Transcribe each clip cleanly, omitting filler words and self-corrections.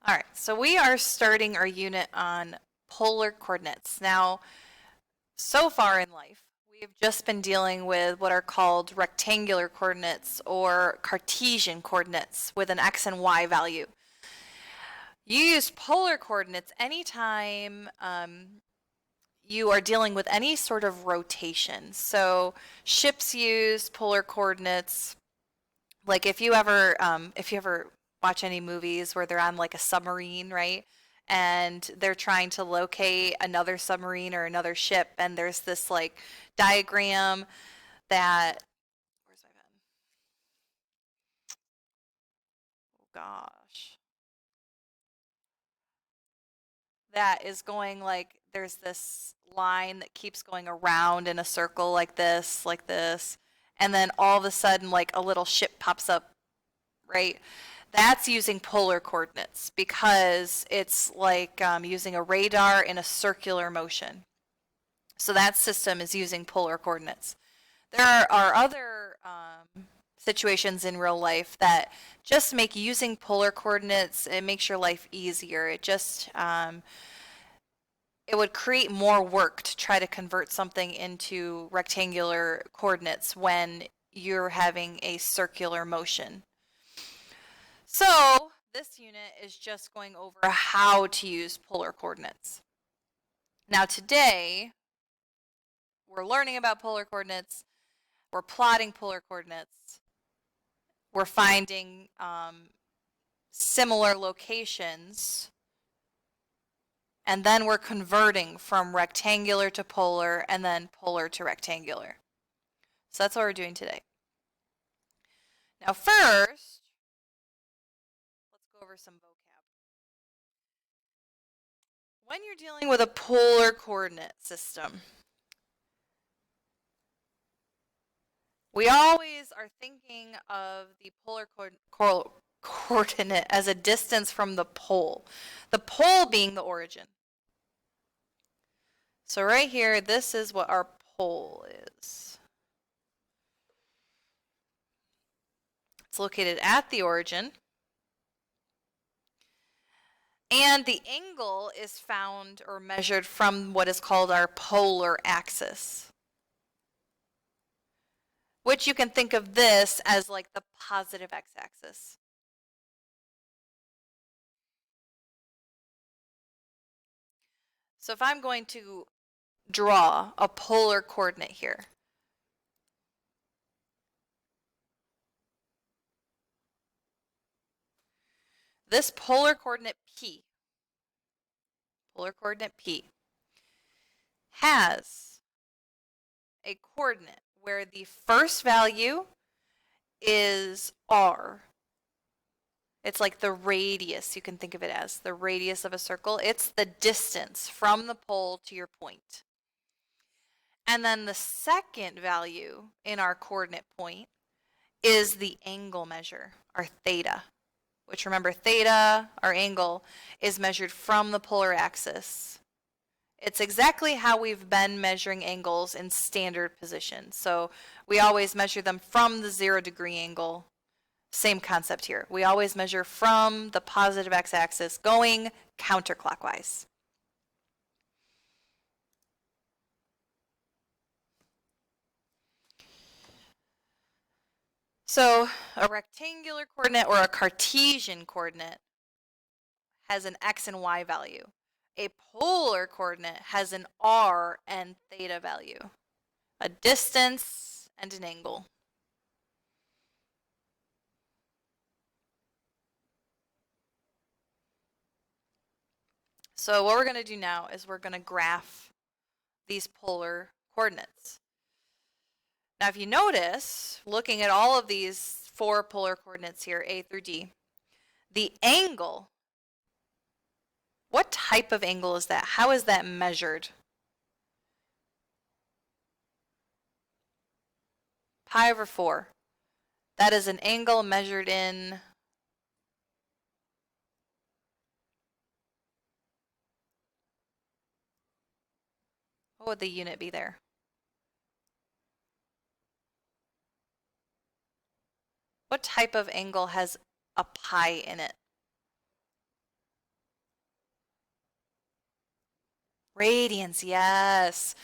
All right, so we are starting our unit on polar coordinates. Now, so far in life, we've just been dealing with what are called rectangular coordinates or Cartesian coordinates with an x and y value. You use polar coordinates anytime you are dealing with any sort of rotation. So ships use polar coordinates. Like if you ever watch any movies where they're on like a submarine, right? And they're trying to locate another submarine or another ship, and there's this like diagram that, where's my pen? Oh gosh. That is going like there's this line that keeps going around in a circle like this, and then all of a sudden like a little ship pops up, right? That's using polar coordinates because it's like using a radar in a circular motion. So that system is using polar coordinates. There are other situations in real life that just make using polar coordinates, it makes your life easier. It would create more work to try to convert something into rectangular coordinates when you're having a circular motion. So this unit is just going over how to use polar coordinates. Now today, we're learning about polar coordinates, we're plotting polar coordinates, we're finding similar locations, and then we're converting from rectangular to polar and then polar to rectangular. So that's what we're doing today. Now first, let's go over some vocab. When you're dealing with a polar coordinate system, we always are thinking of the polar coordinate as a distance from the pole being the origin. So right here, this is what our pole is. It's located at the origin. And the angle is found or measured from what is called our polar axis, which you can think of this as like the positive x-axis. So if I'm going to draw a polar coordinate here, this polar coordinate P has a coordinate where the first value is r. It's like the radius, you can think of it as the radius of a circle. It's the distance from the pole to your point. And then the second value in our coordinate point is the angle measure, our theta, which remember theta, our angle, is measured from the polar axis. It's exactly how we've been measuring angles in standard position. So we always measure them from the 0-degree angle. Same concept here. We always measure from the positive x-axis going counterclockwise. So a rectangular coordinate or a Cartesian coordinate has an x and y value. A polar coordinate has an r and theta value, a distance and an angle. So what we're going to do now is we're going to graph these polar coordinates. Now if you notice, looking at all of these 4 polar coordinates here, A through D, the angle, what type of angle is that? How is that measured? Pi over 4. That is an angle measured in what would the unit be there? What type of angle has a pi in it? Radians, yes.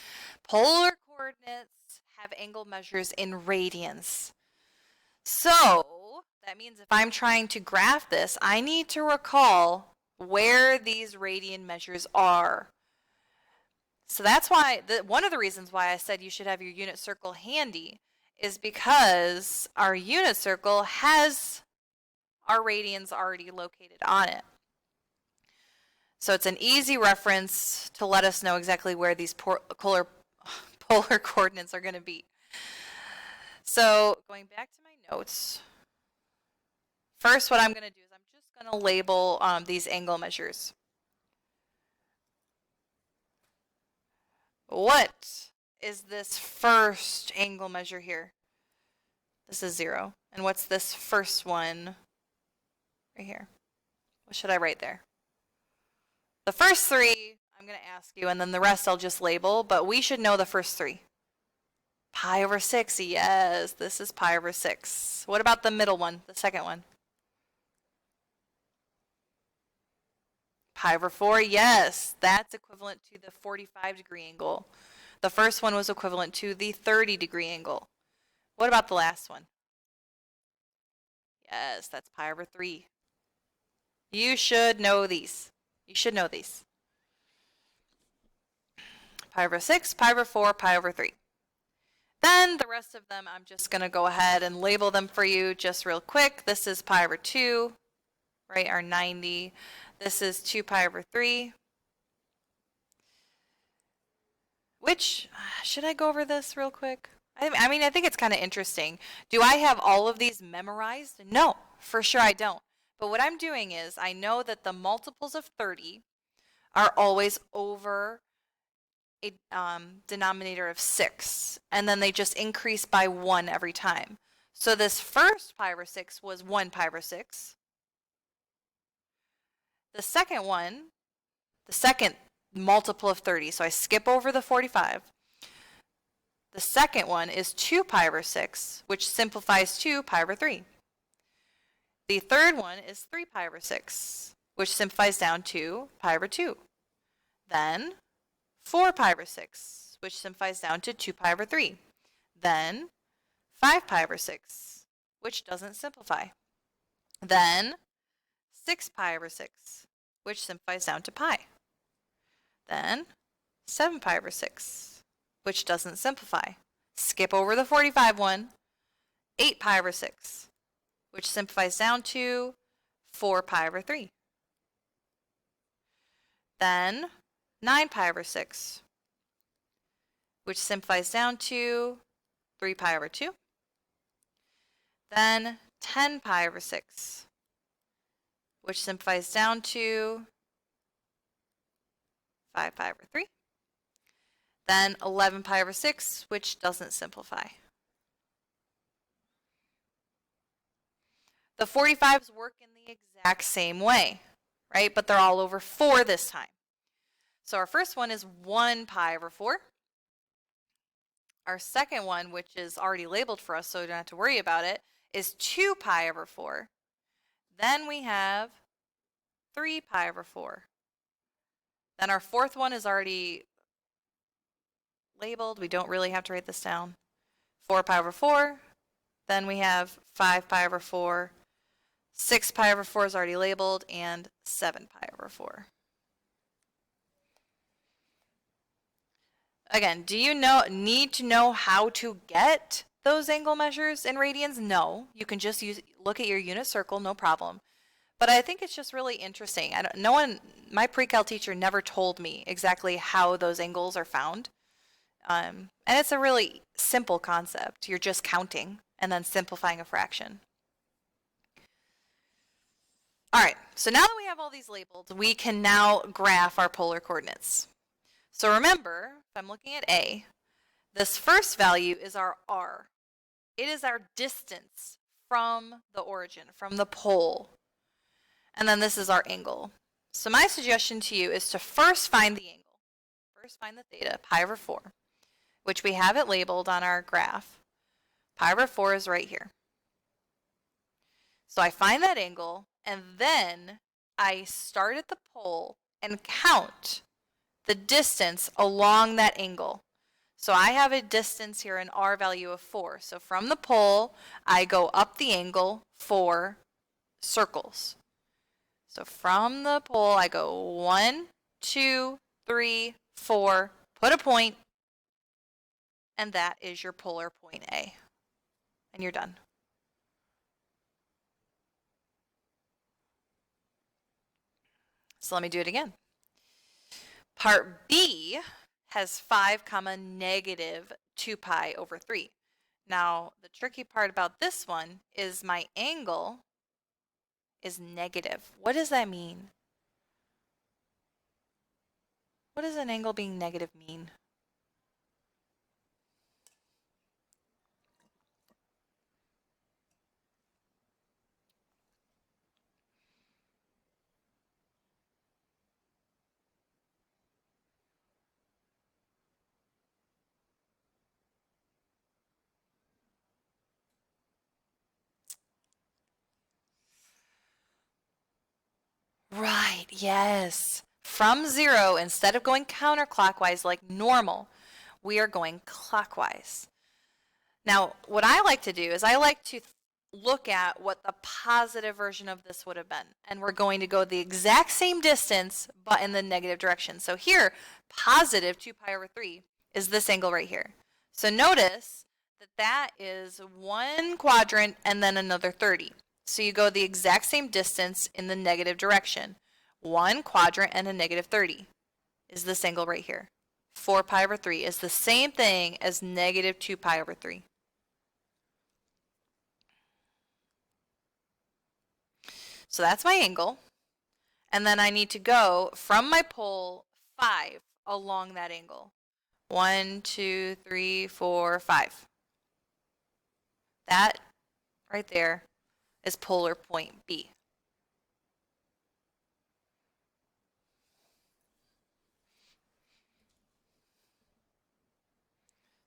Polar coordinates have angle measures in radians. So that means if I'm trying to graph this, I need to recall where these radian measures are. So that's why, one of the reasons why I said you should have your unit circle handy is because our unit circle has our radians already located on it. So it's an easy reference to let us know exactly where these polar coordinates are going to be. So going back to my notes, first what I'm going to do is I'm just going to label these angle measures. What is this first angle measure here? This is 0. And what's this first one right here? What should I write there? The first 3 I'm going to ask you, and then the rest I'll just label, but we should know the first 3. Pi over 6, yes, this is pi over 6. What about the middle one, the second one? Pi over 4, yes, that's equivalent to the 45-degree angle. The first one was equivalent to the 30-degree angle. What about the last one? Yes, that's pi over 3. You should know these. You should know these. Pi over 6, pi over 4, pi over 3. Then the rest of them, I'm just going to go ahead and label them for you just real quick. This is pi over 2, right, our 90. This is 2 pi over 3. Which, should I go over this real quick? I mean, I think it's kind of interesting. Do I have all of these memorized? No, for sure I don't. But what I'm doing is I know that the multiples of 30 are always over a denominator of 6, and then they just increase by 1 every time. So this first pi over 6 was 1 pi over 6. The second one, the second multiple of 30, so I skip over the 45. The second one is 2 pi over 6, which simplifies to pi over 3. The third one is 3 pi over 6, which simplifies down to pi over 2. Then 4 pi over 6, which simplifies down to 2 pi over 3. Then 5 pi over 6, which doesn't simplify. Then 6 pi over 6, which simplifies down to pi. Then 7 pi over 6, which doesn't simplify. Skip over the 45 one. 8 pi over 6, which simplifies down to 4 pi over 3. Then 9 pi over 6, which simplifies down to 3 pi over 2. Then 10 pi over 6, which simplifies down to 5 pi over 3. Then 11 pi over 6, which doesn't simplify. The 45s work in the exact same way, right? But they're all over 4 this time. So our first one is 1 pi over 4. Our second one, which is already labeled for us so we don't have to worry about it, is 2 pi over 4. Then we have 3 pi over 4. Then our fourth one is already labeled. We don't really have to write this down. 4 pi over 4. Then we have 5 pi over 4. 6 pi over 4 is already labeled, and 7 pi over 4. Again, do you need to know how to get those angle measures in radians? No, you can just look at your unit circle, no problem. But I think it's just really interesting. My pre-cal teacher never told me exactly how those angles are found. And it's a really simple concept. You're just counting and then simplifying a fraction. All right, so now that we have all these labeled, we can now graph our polar coordinates. So remember, if I'm looking at A, this first value is our R. It is our distance from the origin, from the pole. And then this is our angle. So my suggestion to you is to first find the angle. First find the theta, pi over 4, which we have it labeled on our graph. Pi over 4 is right here. So I find that angle, and then I start at the pole and count the distance along that angle. So I have a distance here, an R value of 4. So from the pole, I go up the angle 4 circles. So from the pole, I go 1, 2, 3, 4, put a point, and that is your polar point A. And you're done. So let me do it again. Part B has 5 comma negative 2 pi over 3. Now, the tricky part about this one is my angle is negative. What does that mean? What does an angle being negative mean? Right, yes. From 0, instead of going counterclockwise like normal, we are going clockwise. Now, what I like to do is I like to look at what the positive version of this would have been. And we're going to go the exact same distance, but in the negative direction. So here, positive 2 pi over 3 is this angle right here. So notice that that is one quadrant and then another 30. So you go the exact same distance in the negative direction. One quadrant and a negative 30 is this angle right here. 4 pi over 3 is the same thing as negative 2 pi over 3. So that's my angle. And then I need to go from my pole 5 along that angle. 1, 2, 3, 4, 5. That right there is polar point B.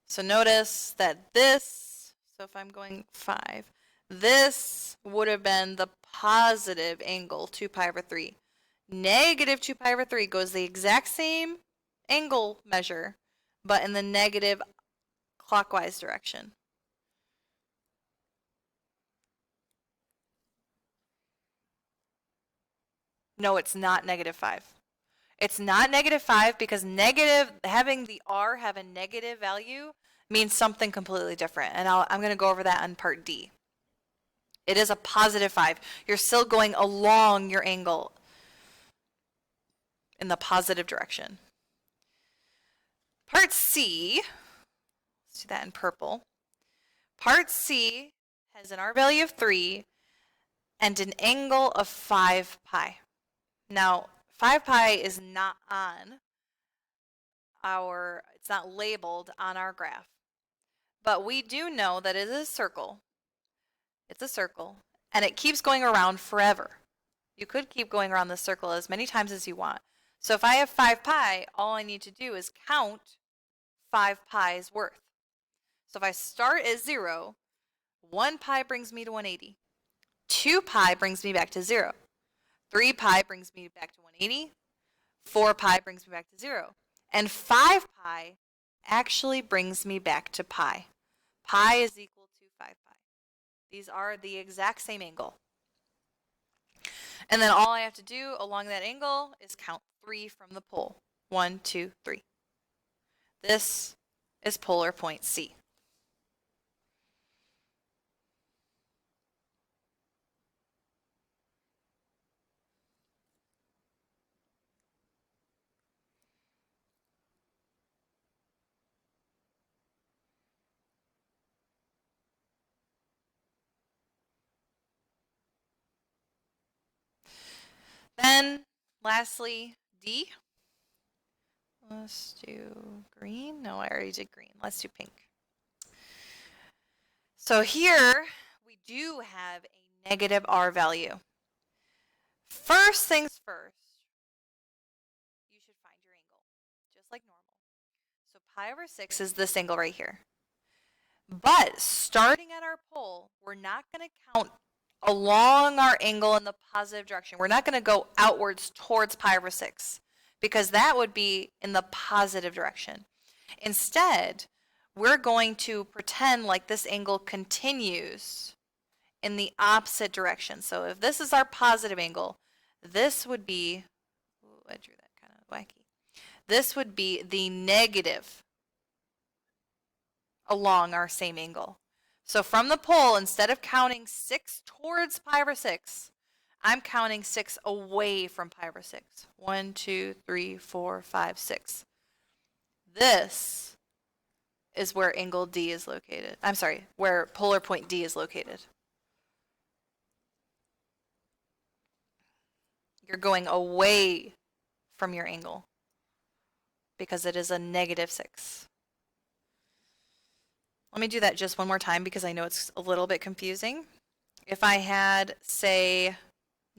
So notice that this, so if I'm going 5, this would have been the positive angle, 2 pi over 3. Negative 2 pi over 3 goes the exact same angle measure, but in the negative clockwise direction. No, it's not negative 5. It's not negative 5 because negative, having the R have a negative value means something completely different. And I'm going to go over that on part D. It is a positive 5. You're still going along your angle in the positive direction. Part C, let's do that in purple. Part C has an R value of 3 and an angle of 5 pi. Now, 5 pi is not on it's not labeled on our graph. But we do know that it is a circle. It's a circle, and it keeps going around forever. You could keep going around the circle as many times as you want. So if I have 5 pi, all I need to do is count 5 pi's worth. So if I start at 0, 1 pi brings me to 180. 2 pi brings me back to 0. 3 pi brings me back to 180. 4 pi brings me back to 0. And 5 pi actually brings me back to pi. Pi is equal to 5 pi. These are the exact same angle. And then all I have to do along that angle is count 3 from the pole. 1, 2, 3. This is polar point C. Then, lastly, D. Let's do green. No, I already did green. Let's do pink. So here, we do have a negative R value. First things first, you should find your angle, just like normal. So pi over 6 is this angle right here. But starting at our pole, we're not going to count along our angle in the positive direction. We're not going to go outwards towards pi over 6 because that would be in the positive direction. Instead, we're going to pretend like this angle continues in the opposite direction. So if this is our positive angle, this would be, ooh, I drew that kind of wacky. This would be the negative along our same angle. So from the pole, instead of counting 6 towards pi over 6, I'm counting 6 away from pi over 6. 1, 2, 3, 4, 5, 6. This is where angle D is located. I'm sorry, where polar point D is located. You're going away from your angle because it is a negative 6. Let me do that just one more time because I know it's a little bit confusing. If I had, say,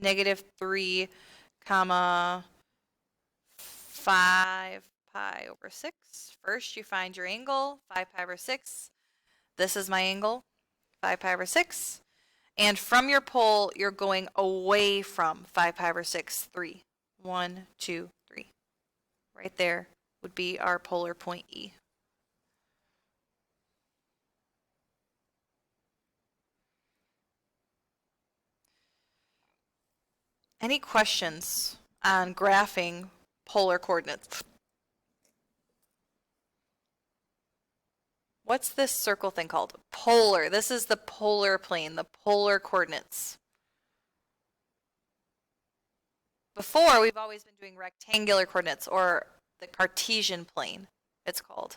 negative 3 comma 5 pi over 6. First, you find your angle, 5 pi over 6. This is my angle, 5 pi over 6. And from your pole, you're going away from 5 pi over 6, 3. 1, 2, 3. Right there would be our polar point E. Any questions on graphing polar coordinates? What's this circle thing called? Polar. This is the polar plane, the polar coordinates. Before, we've always been doing rectangular coordinates, or the Cartesian plane, it's called.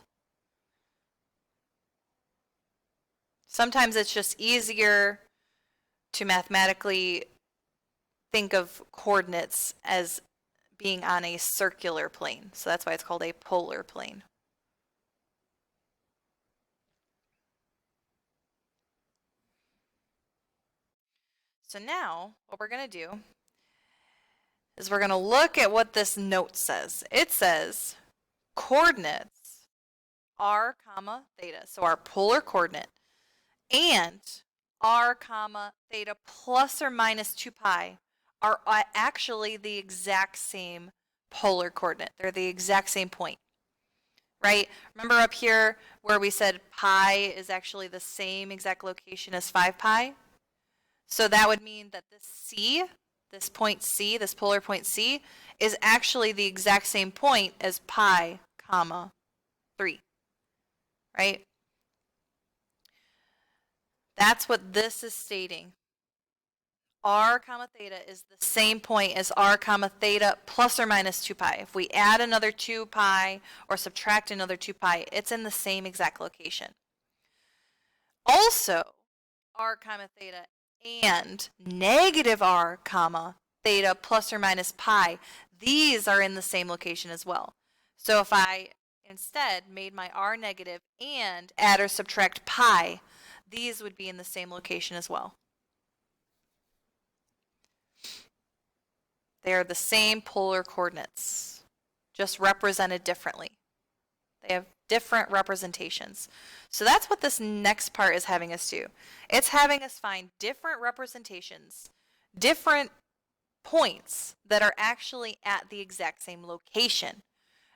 Sometimes it's just easier to mathematically think of coordinates as being on a circular plane. So that's why it's called a polar plane. So now what we're going to do is we're going to look at what this note says. It says coordinates r comma theta, so our polar coordinate, and r comma theta plus or minus 2 pi are actually the exact same polar coordinate. They're the exact same point, right? Remember up here where we said pi is actually the same exact location as 5 pi? So that would mean that this C, this point C, this polar point C, is actually the exact same point as pi comma 3, right? That's what this is stating. R comma theta is the same point as R comma theta plus or minus 2 pi. If we add another 2 pi or subtract another 2 pi, it's in the same exact location. Also, R comma theta and negative R comma theta plus or minus pi, these are in the same location as well. So if I instead made my R negative and add or subtract pi, these would be in the same location as well. They are the same polar coordinates, just represented differently. They have different representations. So that's what this next part is having us do. It's having us find different representations, different points that are actually at the exact same location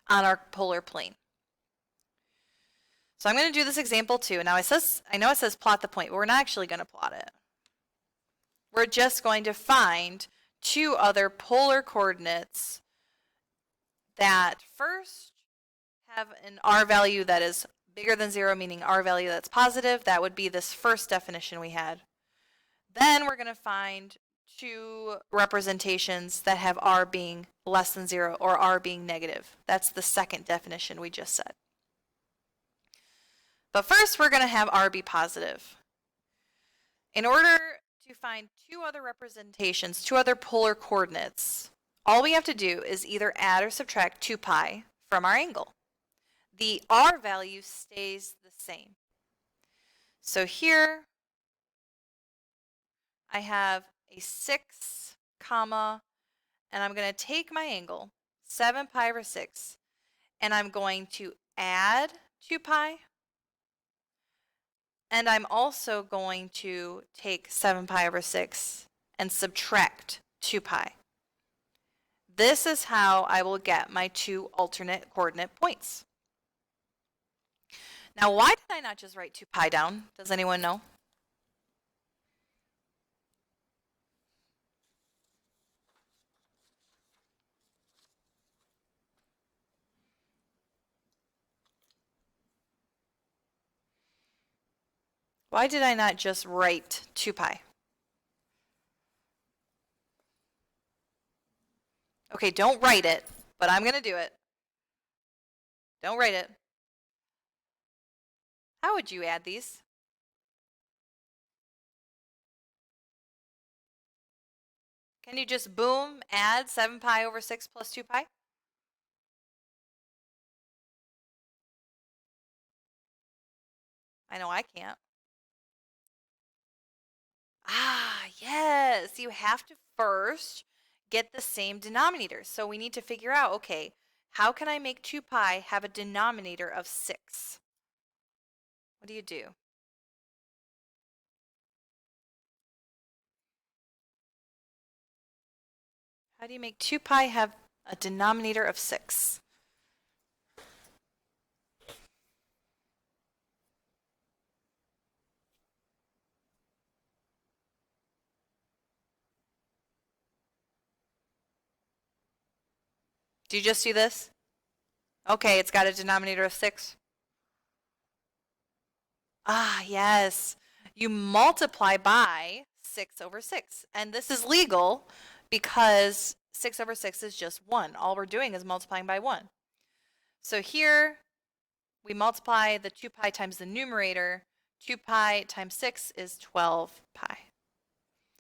on our polar plane. So I'm going to do this example too. Now I know it says plot the point, but we're not actually going to plot it. We're just going to find 2 other polar coordinates that first have an R value that is bigger than 0, meaning R value that's positive. That would be this first definition we had. Then we're going to find 2 representations that have R being less than 0 or R being negative. That's the second definition we just said. But first we're going to have R be positive. In order to find 2 other representations, 2 other polar coordinates, all we have to do is either add or subtract 2 pi from our angle. The R value stays the same. So here I have a 6 comma, and I'm going to take my angle, 7 pi over 6, and I'm going to add 2 pi, and I'm also going to take 7 pi over 6 and subtract 2 pi. This is how I will get my 2 alternate coordinate points. Now, why did I not just write 2 pi down? Does anyone know? Why did I not just write 2 pi? Okay, don't write it, but I'm going to do it. Don't write it. How would you add these? Can you just boom, add 7 pi over 6 plus 2 pi? I know I can't. Ah, yes. You have to first get the same denominator. So we need to figure out, okay, how can I make 2 pi have a denominator of 6? What do you do? How do you make 2 pi have a denominator of 6? Do you just do this? Okay, it's got a denominator of 6. Ah, yes. You multiply by 6 over 6. And this is legal because 6 over 6 is just 1. All we're doing is multiplying by 1. So here we multiply the 2 pi times the numerator. 2 pi times 6 is 12 pi.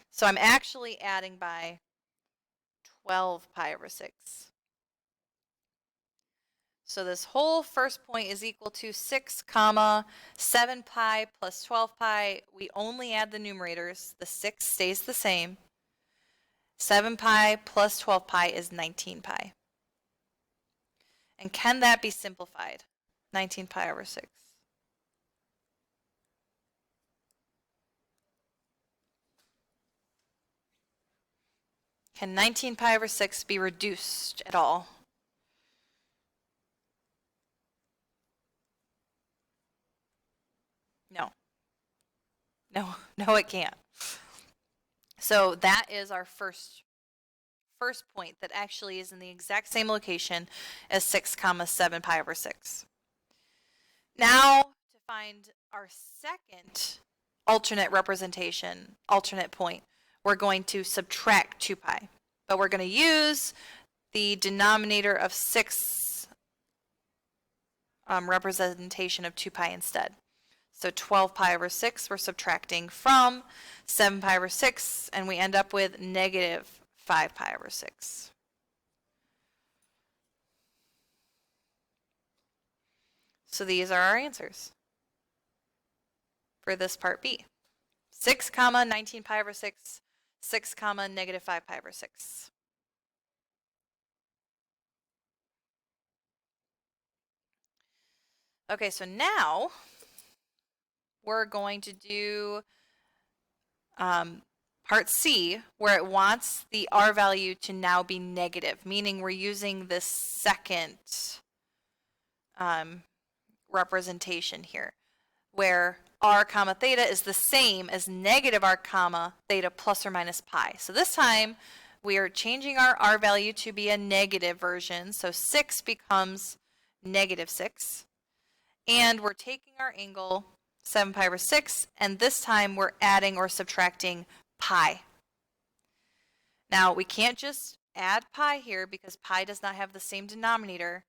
So I'm actually adding by 12 pi over 6. So this whole first point is equal to 6 comma 7 pi plus 12 pi. We only add the numerators. The 6 stays the same. 7 pi plus 12 pi is 19 pi. And can that be simplified? 19 pi over 6. Can 19 pi over 6 be reduced at all? No. No, no it can't. So that is our first point that actually is in the exact same location as 6 comma 7 pi over 6. Now to find our second alternate representation, alternate point, we're going to subtract 2 pi. But we're going to use the denominator of 6 representation of 2 pi instead. So 12 pi over 6 we're subtracting from 7 pi over 6, and we end up with negative 5 pi over 6. So these are our answers for this part B. 6 comma 19 pi over 6, 6 comma negative 5 pi over 6. Okay, so now we're going to do part C, where it wants the R value to now be negative, meaning we're using this second representation here, where R comma theta is the same as negative R comma theta plus or minus pi. So this time we are changing our R value to be a negative version, so 6 becomes negative 6. And we're taking our angle 7 pi over 6, and this time we're adding or subtracting pi. Now we can't just add pi here because pi does not have the same denominator.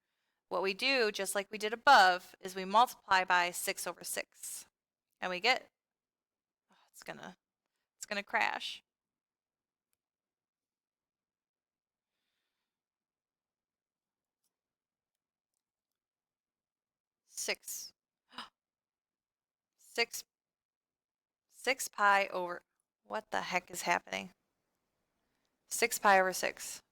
What we do, just like we did above, is we multiply by 6 over 6. And we get, oh, it's gonna crash. 6 6 6 pi over, what the heck is happening? 6 pi over 6.